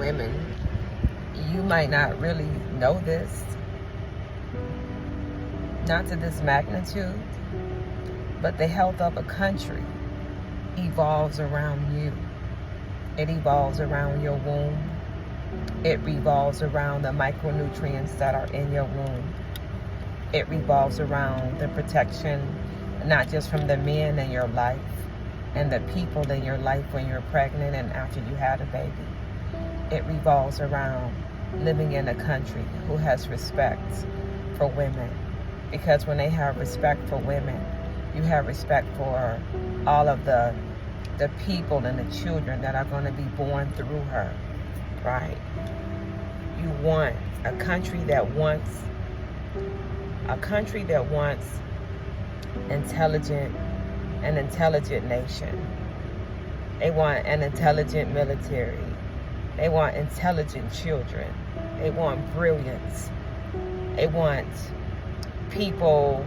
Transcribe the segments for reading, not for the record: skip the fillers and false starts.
women, you might not really know this, not to this magnitude, but the health of a country evolves around you. It evolves around your womb. It revolves around the micronutrients that are in your womb. It revolves around the protection, not just from the men in your life and the people in your life when you're pregnant and after you had a baby. It revolves around living in a country who has respect for women. Because when they have respect for women, you have respect for all of the people and the children that are going to be born through her, right? You want a country that wants an intelligent nation. They want an intelligent military. They want intelligent children. They want brilliance. They want people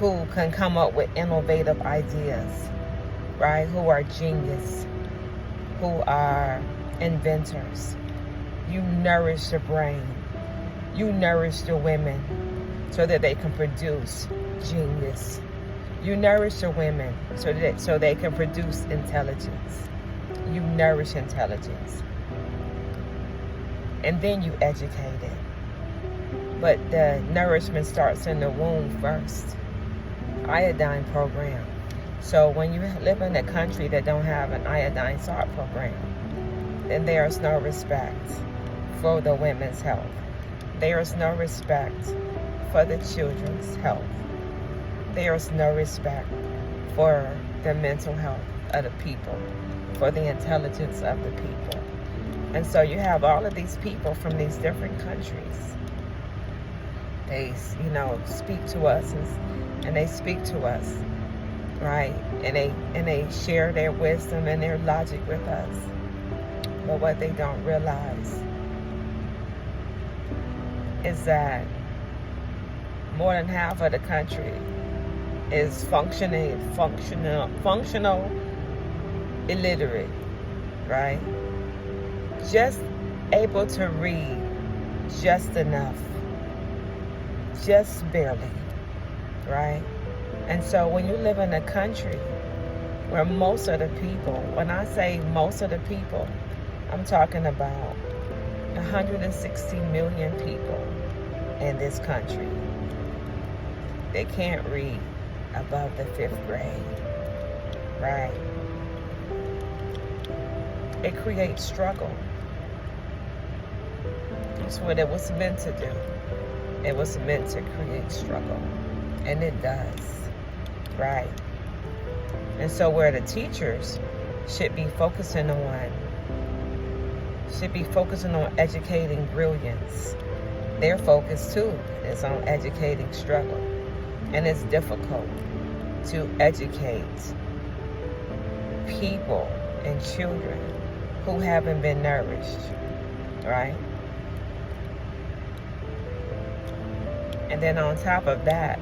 who can come up with innovative ideas, right? Who are genius, who are inventors. You nourish the brain. You nourish the women so that they can produce genius. You nourish the women so they can produce intelligence. You nourish intelligence. And then you educate it. But the nourishment starts in the womb first. Iodine program. So when you live in a country that don't have an iodine salt program, then there is no respect for the women's health. There is no respect for the children's health. There is no respect for the mental health of the people, for the intelligence of the people. And so you have all of these people from these different countries. They, speak to us and they speak to us, right? And they share their wisdom and their logic with us. But what they don't realize is that more than half of the country is functional illiterate, right? Just able to read just enough, just barely, right? And so when you live in a country where most of the people, when I say most of the people, I'm talking about 160 million people in this country. They can't read above the 5th grade, right? It creates struggle. That's what it was meant to do. It was meant to create struggle, and it does, right? And so where the teachers should be focusing on educating brilliance, their focus too is on educating struggle. And it's difficult to educate people and children who haven't been nourished, right? And then on top of that,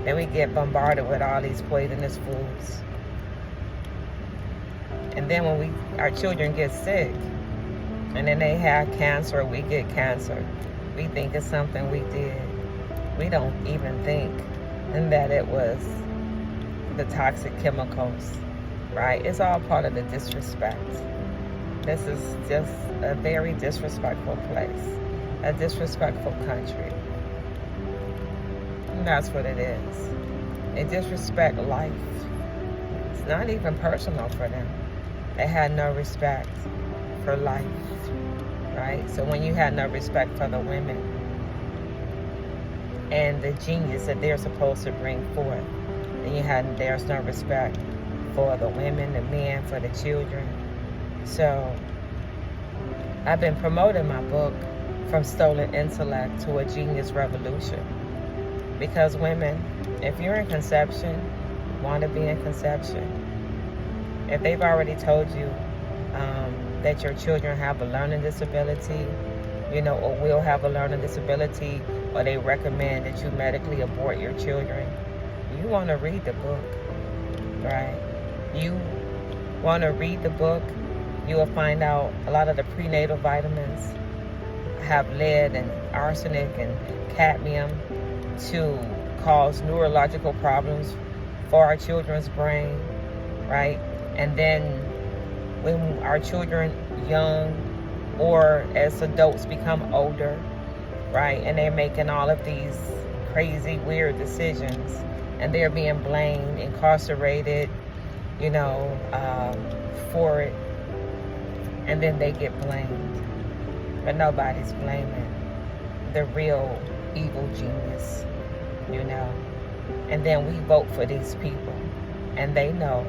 then we get bombarded with all these poisonous foods. And then when our children get sick, and then they have cancer, or we get cancer, we think it's something we did. We don't even think that it was the toxic chemicals, right? It's all part of the disrespect. This is just a very disrespectful place, a disrespectful country. And that's what it is. They disrespect life. It's not even personal for them. They had no respect for life, right? So when you had no respect for the women and the genius that they're supposed to bring forth, then there's no respect for the women, the men, for the children. So I've been promoting my book, From Stolen Intellect to a Genius Revolution. Because women, if you're in conception, want to be in conception, if they've already told you that your children have a learning disability, or will have a learning disability, or they recommend that you medically abort your children, you want to read the book, right? You want to read the book You will find out a lot of the prenatal vitamins have lead and arsenic and cadmium to cause neurological problems for our children's brain, right? And then when our children young or as adults become older, right, and they're making all of these crazy, weird decisions, and they're being blamed, incarcerated, for it, and then they get blamed. But nobody's blaming the real evil genius, And then we vote for these people, and they know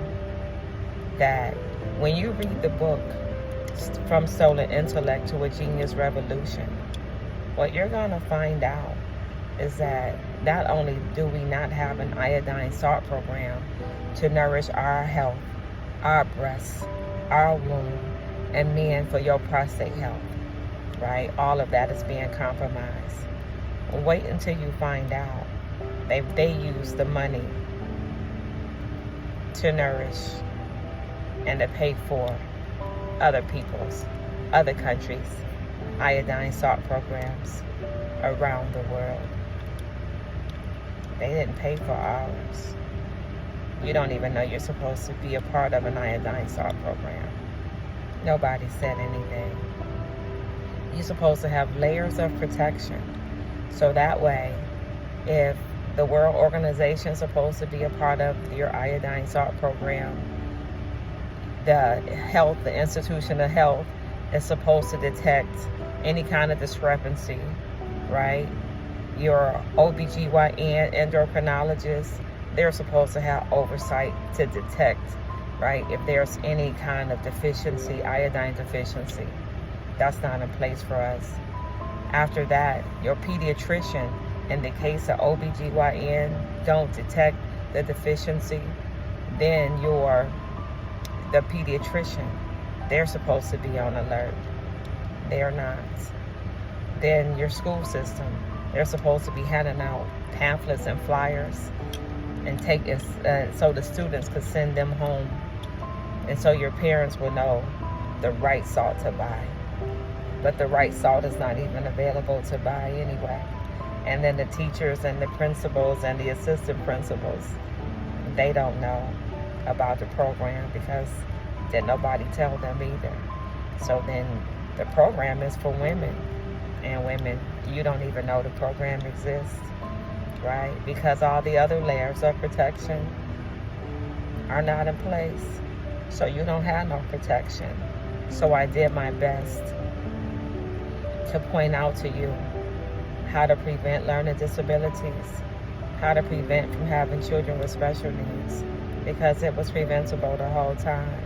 that when you read the book, From Stolen Intellect to a Genius Revolution, what you're going to find out is that not only do we not have an iodine salt program to nourish our health, our breasts, our womb, and men for your prostate health, right? All of that is being compromised. Wait until you find out. They use the money to nourish and to pay for other countries' iodine salt programs around the world. They didn't pay for ours. You don't even know you're supposed to be a part of an iodine salt program. Nobody said anything. You're supposed to have layers of protection. So that way, if the World Organization is supposed to be a part of your iodine salt program, the Institution of Health is supposed to detect any kind of discrepancy, right? Your OBGYN endocrinologist, they're supposed to have oversight to detect, right, if there's any kind of deficiency, iodine deficiency. That's not in place for us. After that, your pediatrician, in the case of OBGYN, don't detect the deficiency, then the pediatrician, they're supposed to be on alert. They're not. Then your school system, they're supposed to be handing out pamphlets and flyers and so the students could send them home, and so your parents will know the right salt to buy. But the right salt is not even available to buy anyway. And then the teachers and the principals and the assistant principals, they don't know about the program because did nobody tell them either. So then the program is for women, and women, you don't even know the program exists, right? Because all the other layers of protection are not in place. So you don't have no protection. So I did my best to point out to you how to prevent learning disabilities, how to prevent from having children with special needs, because it was preventable the whole time,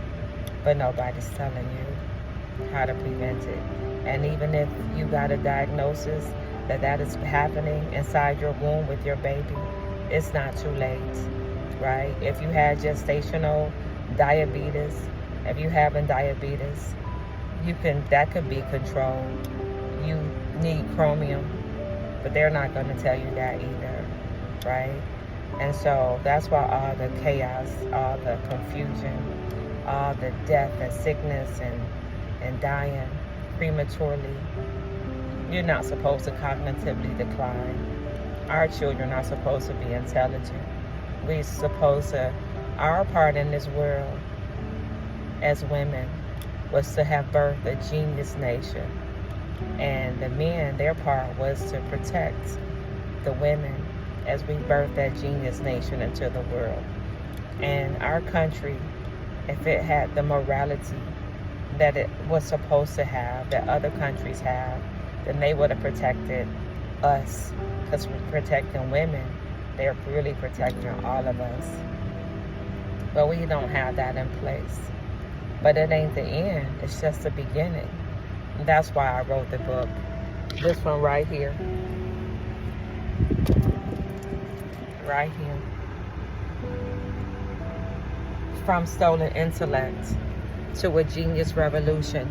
but nobody's telling you how to prevent it. And even if you got a diagnosis that is happening inside your womb with your baby, it's not too late, right? If you had gestational diabetes, if you're having diabetes, that could be controlled. You need chromium, but they're not going to tell you that either, right? And so that's why all the chaos, all the confusion, all the death and sickness and dying prematurely. You're not supposed to cognitively decline. Our children are supposed to be intelligent. We're supposed to, our part in this world as women was to have birthed a genius nation. And the men, their part was to protect the women as we birthed that genius nation into the world. And our country, if it had the morality that it was supposed to have, that other countries have, then they would have protected us. Because we're protecting women, they're really protecting all of us. But we don't have that in place. But it ain't the end, it's just the beginning. And that's why I wrote the book. This one right here. Right here. From Stolen Intellect to a Genius Revolution.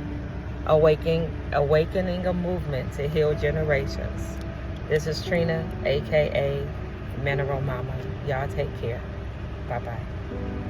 Awakening a movement to heal generations. This is Trina, aka Mineral Mama. Y'all take care. Bye-bye.